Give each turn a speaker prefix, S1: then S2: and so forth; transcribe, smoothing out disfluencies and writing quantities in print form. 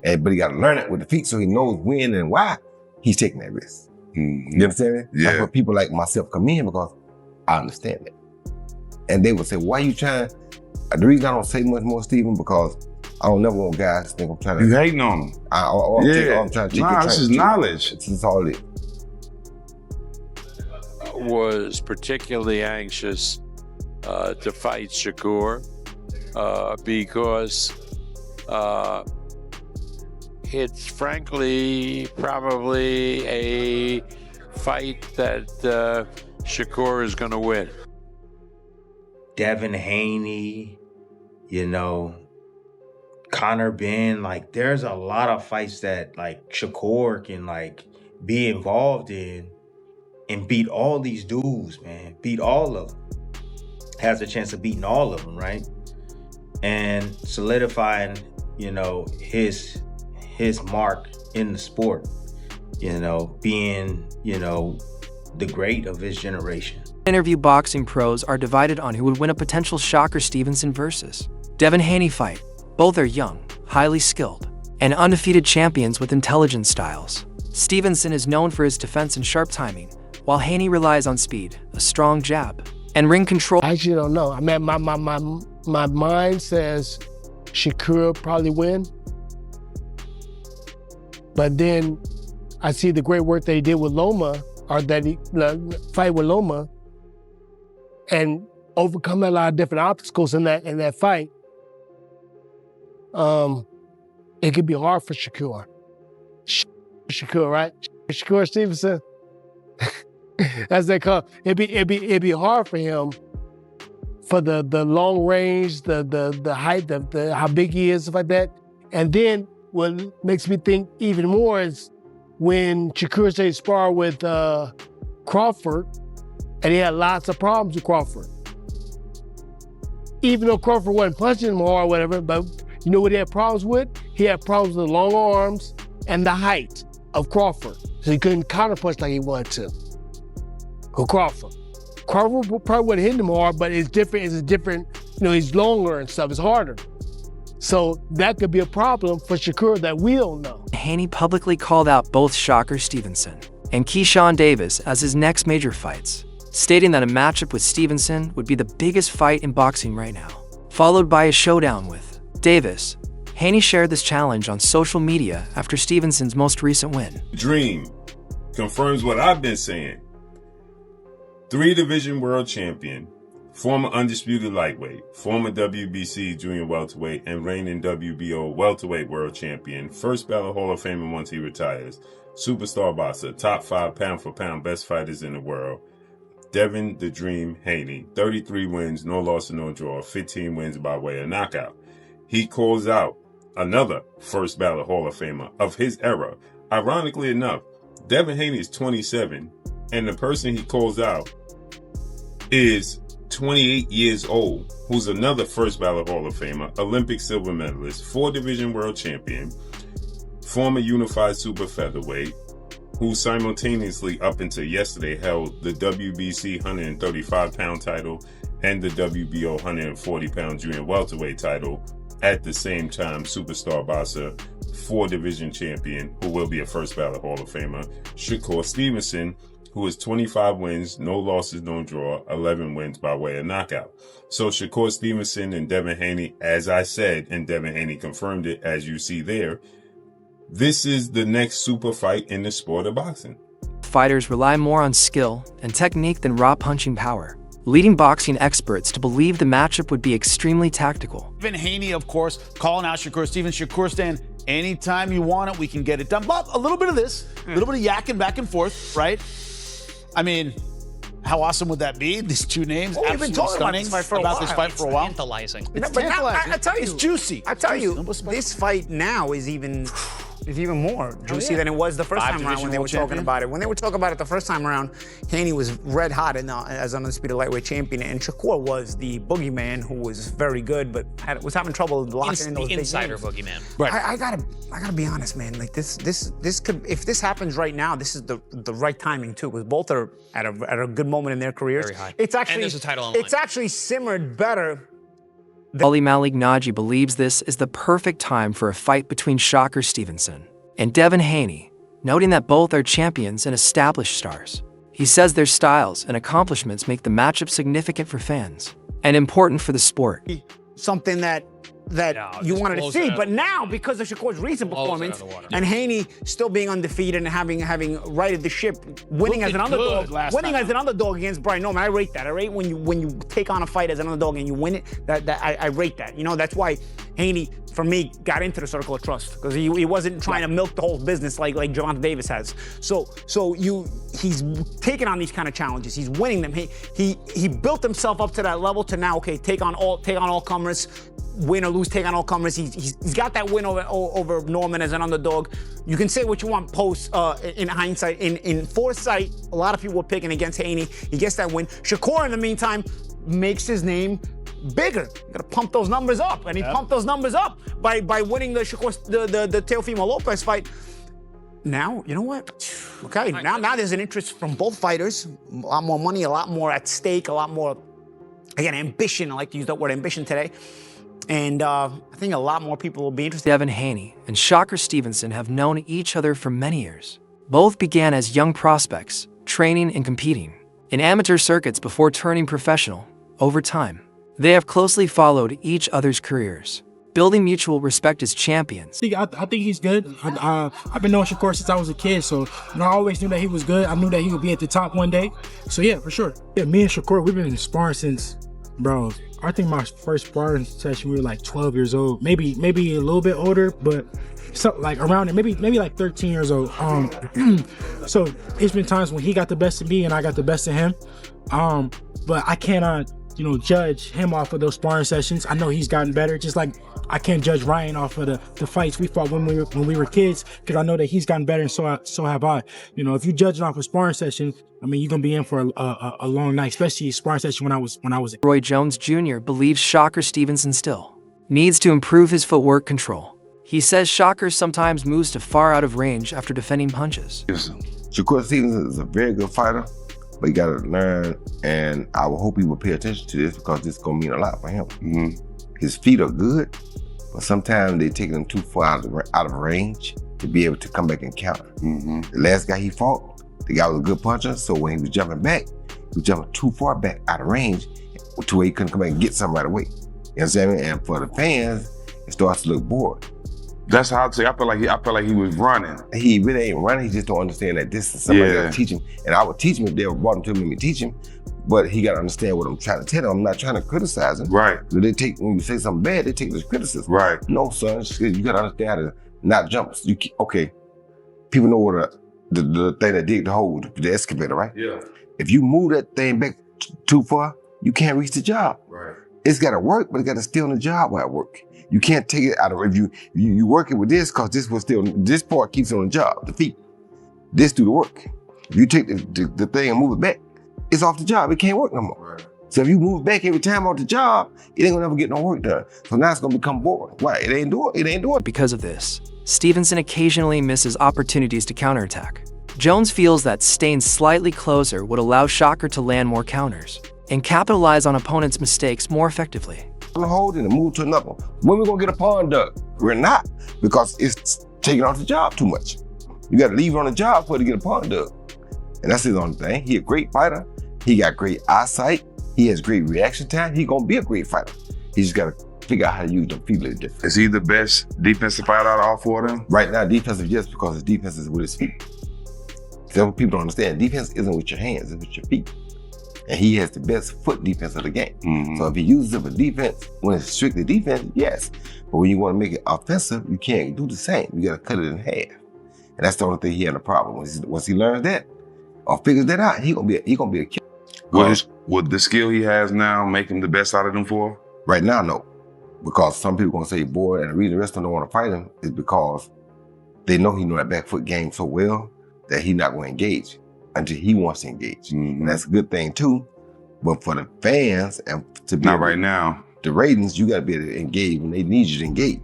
S1: But he got to learn it with the feet so he knows when and why he's taking that risk. You understand me?
S2: Yeah.
S1: That's where people like myself come in because I understand it. And they would say, why you trying? The reason I don't say much more, Stephen, because I don't never want guys to think I'm trying to.
S2: You hating on them.
S1: I'm trying to take your
S2: this is knowledge.
S1: It's all it is.
S3: Was particularly anxious to fight Shakur because it's frankly probably a fight that Shakur is going to win.
S4: Devin Haney, Conor Ben, like there's a lot of fights that like Shakur can like be involved in and beat all these dudes, man. Beat all of them. Has a chance of beating all of them, right? And solidifying, his mark in the sport, being, the great of his generation.
S5: Interview boxing pros are divided on who would win a potential Shakur Stevenson versus Devin Haney fight. Both are young, highly skilled, and undefeated champions with intelligent styles. Stevenson is known for his defense and sharp timing, while Haney relies on speed, a strong jab, and ring control.
S6: I actually don't know. I mean, my mind says Shakur probably win. But then I see the great work that he did with Loma, or that he fight with Loma, and overcoming a lot of different obstacles in that fight. It could be hard for Shakur. Shakur, right? Shakur Stevenson. As they call it'd be hard for him for the long range, the height, the how big he is, stuff like that. And then what makes me think even more is when Shakur said he sparred with Crawford, and he had lots of problems with Crawford. Even though Crawford wasn't punching him hard or whatever, but you know what he had problems with? He had problems with the long arms and the height of Crawford. So he couldn't counterpunch like he wanted to. Go Crawford. Crawford probably wouldn't hit him hard, but it's different. It's a different, he's longer and stuff. It's harder. So that could be a problem for Shakur that we don't know.
S5: Haney publicly called out both Shakur Stevenson and Keyshawn Davis as his next major fights, stating that a matchup with Stevenson would be the biggest fight in boxing right now, followed by a showdown with Davis. Haney shared this challenge on social media after Stevenson's most recent win.
S2: Dream confirms what I've been saying. 3-division world champion, former undisputed lightweight, former WBC junior welterweight, and reigning WBO welterweight world champion, first ballot Hall of Famer once he retires, superstar boxer, top 5 pound-for-pound best fighters in the world, Devin the Dream Haney, 33 wins, no loss and no draw, 15 wins by way of knockout. He calls out another first ballot Hall of Famer of his era. Ironically enough, Devin Haney is 27, and the person he calls out is 28 years old, who's another first ballot Hall of Famer, Olympic silver medalist, 4-division world champion, former unified super featherweight, who simultaneously up until yesterday held the WBC 135-pound title and the WBO 140-pound junior welterweight title. At the same time, superstar boxer, 4-division champion, who will be a first ballot Hall of Famer, Shakur Stevenson, who is 25 wins, no losses, no draw, 11 wins by way of knockout. So Shakur Stevenson and Devin Haney, as I said, and Devin Haney confirmed it, as you see there, this is the next super fight in the sport of boxing.
S5: Fighters rely more on skill and technique than raw punching power, leading boxing experts to believe the matchup would be extremely tactical.
S7: Devin Haney, of course, calling out Shakur Stevenson. Shakur saying, anytime you want it, we can get it done. But a little bit of this, a little bit of yakking back and forth, right? I mean, how awesome would that be? These two names,
S8: we've been talking about this fight for a while.
S7: This fight for a while.
S8: Tantalizing.
S7: It's
S8: but
S7: tantalizing.
S8: Now, I tell you,
S7: it's juicy.
S8: I tell you, this fight now is even more juicy than it was the first time around when they were talking about it. When they were talking about it the first time around, Haney was red hot as an undisputed lightweight champion, and Shakur was the boogeyman who was very good, but was having trouble locking in those big
S9: insider
S8: names.
S9: boogeyman.
S8: Right. I gotta be honest, man. Like this could, if this happens right now, this is the right timing too, because both are at a good moment in their careers.
S9: Very high.
S8: It's actually,
S9: and there's a title on the line.
S8: It's actually simmered better
S5: Ali Malignaggi believes this is the perfect time for a fight between Shakur Stevenson and Devin Haney, noting that both are champions and established stars. He says their styles and accomplishments make the matchup significant for fans and important for the sport.
S8: Something that you wanted to see, but now because of Shakur's recent performance and Haney still being undefeated and having righted the ship, winning as an underdog against Brian Norman, I rate that. I rate when you take on a fight as an underdog and you win it. I rate that. You know, that's why Haney, for me, got into the circle of trust, because he wasn't trying to milk the whole business like Gervonta Davis has. So he's taking on these kind of challenges. He's winning them. He built himself up to that level to now, okay, take on all comers, win or lose, take on all comers. He's got that win over Norman as an underdog. You can say what you want post in hindsight. In foresight, a lot of people were picking against Haney. He gets that win. Shakur, in the meantime, makes his name bigger. You gotta pump those numbers up, and he pumped those numbers up by winning the Teofimo Lopez fight. Now, you know what? Okay, now there's an interest from both fighters. A lot more money, a lot more at stake, a lot more, again, ambition. I like to use that word ambition today. And I think a lot more people will be interested.
S5: Devin Haney and Shakur Stevenson have known each other for many years. Both began as young prospects, training and competing in amateur circuits before turning professional. Over time, they have closely followed each other's careers, building mutual respect as champions.
S9: I think he's good. I've been knowing Shakur since I was a kid, so I always knew that he was good. I knew that he would be at the top one day. So yeah, for sure. Yeah, me and Shakur, we've been sparring since, bro, I think my first sparring session, we were like 12 years old, maybe a little bit older, but something like around it, maybe like 13 years old. So it's been times when he got the best of me and I got the best of him. But I cannot, judge him off of those sparring sessions. I know he's gotten better, just like I can't judge Ryan off of the fights we fought when we were kids, because I know that he's gotten better, and so have I. If you judge it off a sparring session, I mean, you're gonna be in for a long night, especially a sparring session when I was.
S5: Roy Jones Jr. believes Shakur Stevenson still needs to improve his footwork control. He says Shakur sometimes moves to far out of range after defending punches.
S1: Shakur Stevenson is a very good fighter, but you gotta learn, and I would hope he would pay attention to this, because this is gonna mean a lot for him. His feet are good, but sometimes they take him too far out of range to be able to come back and counter. The last guy he fought, the guy was a good puncher, so when he was jumping back, he was jumping too far back out of range to where he couldn't come back and get something right away. You understand me? And for the fans, it starts to look bored.
S10: That's how I'd say. I felt like he was running.
S1: He really ain't running. He just don't understand that this is somebody that teach him. And I would teach him if they brought him to me and teach him. But he got to understand what I'm trying to tell him. I'm not trying to criticize him.
S10: Right.
S1: When you say something bad, they take it as criticism.
S10: Right.
S1: No, son, you got to understand how to not jump. Okay, people know what the thing that dig the hole, the excavator, right?
S10: Yeah.
S1: If you move that thing back too far, you can't reach the job.
S10: Right.
S1: It's got to work, but it got to stay on the job while it work. You can't take it out of, if you working with this, because this part keeps it on the job, the feet. This do the work. If you take the thing and move it back, it's off the job. It can't work no more.
S10: Right.
S1: So if you move back every time off the job, it ain't gonna ever get no work done. So now it's gonna become boring. Why? It ain't doing it.
S5: Because of this, Stevenson occasionally misses opportunities to counterattack. Jones feels that staying slightly closer would allow Shakur to land more counters and capitalize on opponents' mistakes more effectively.
S1: Hold it and move to another one. When we gonna get a pawn dug? We're not, because it's taking off the job too much. You gotta leave it on the job for it to get a pawn dug. And that's his only thing. He a great fighter. He got great eyesight. He has great reaction time. He gonna be a great fighter. He just gotta figure out how to use them feet a little different.
S10: Is he the best defensive fighter out of all four of them?
S1: Right now, defensive, yes, because his defense is with his feet. That's what people don't understand. Defense isn't with your hands, it's with your feet. And he has the best foot defense of the game. So if he uses it for defense, when it's strictly defense, yes. But when you want to make it offensive, you can't do the same. You got to cut it in half. And that's the only thing he had a problem with. Once he learns that or figures that out, he gonna be a killer.
S10: Would the skill he has now make him the best out of them four?
S1: Right now, no. Because some people gonna say bored, and the reason the rest of them don't want to fight him is because they know he know that back foot game so well that he's not going to engage until he wants to engage. And that's a good thing too. But for the fans and to be
S10: not right now,
S1: the ratings, you got to be able to engage when they need you to engage.